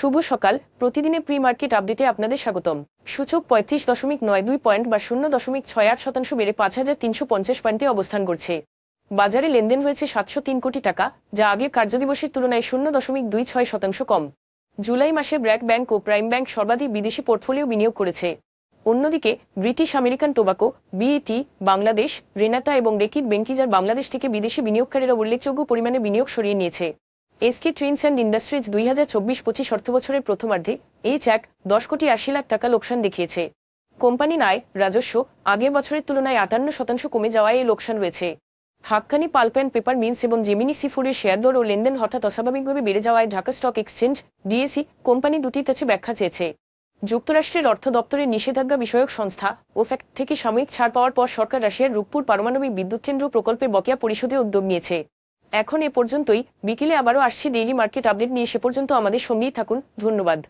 শুভ সকাল। প্রতিদিনের pre market আপডেটে আপনাদের স্বাগতম। সূচক 35.92 পয়েন্ট বা 0.68% বেড়ে 5,350 পয়েন্টে অবস্থান করছে। বাজারে লেনদেন হয়েছে 703 কোটি টাকা, যা আগের কার্যদিবসের তুলনায় 0.26% কম। জুলাই মাসে ব্র্যাক ব্যাংক ও প্রাইম ব্যাংক সর্বাধিক বিদেশি পোর্টফোলিও বিনিয়োগ করেছে। অন্যদিকে ব্রিটিশ আমেরিকান টোবাকো, বিইটি, বাংলাদেশ, রেনাটা এবং রেকিট বেঙ্কিজার বাংলাদেশ থেকে বিদেশি বিনিয়োগকারীরা উল্লেখযোগ্য পরিমাণে বিনিয়োগ সরিয়ে নিয়েছে। এসকে ট্রেডস অ্যান্ড ইন্ডাস্ট্রিজ 2024-25 অর্থবছরের প্রথমার্ধে এইচএক 10 কোটি 80 লাখ টাকা লোকসান দেখিয়েছে। কোম্পানির আয় রাজস্ব আগের বছরের তুলনায় 58% কমে যাওয়ায় এই লোকসান রয়েছে। Haqqani pulp and paper mills এবং জেমিনি সি-ফুডের শেয়ার দর ও লেনদেন হঠাৎ অস্বাভাবিকভাবে বেড়ে যাওয়ায় Dhaka stock exchange DSE company দুটির কাছে ব্যাখ্যা চেয়েছে। যুক্তরাষ্ট্রের অর্থ দপ্তরের নিষেধাজ্ঞা বিষয়ক সংস্থা ওফেক থেকে সাময়িক ছাড় পাওয়ার পর সরকার রাশিয়ার রূপপুর পারমাণবিক বিদ্যুৎ কেন্দ্র প্রকল্পে বকেয়া পরিশোধে উদ্যোগ নিয়েছে। এখন এ পর্যন্তই। বিকেলে আবারও আসছি ডেইলি মার্কেট আপডেট নিয়ে। সে পর্যন্ত আমাদের সঙ্গেই থাকুন। ধন্যবাদ।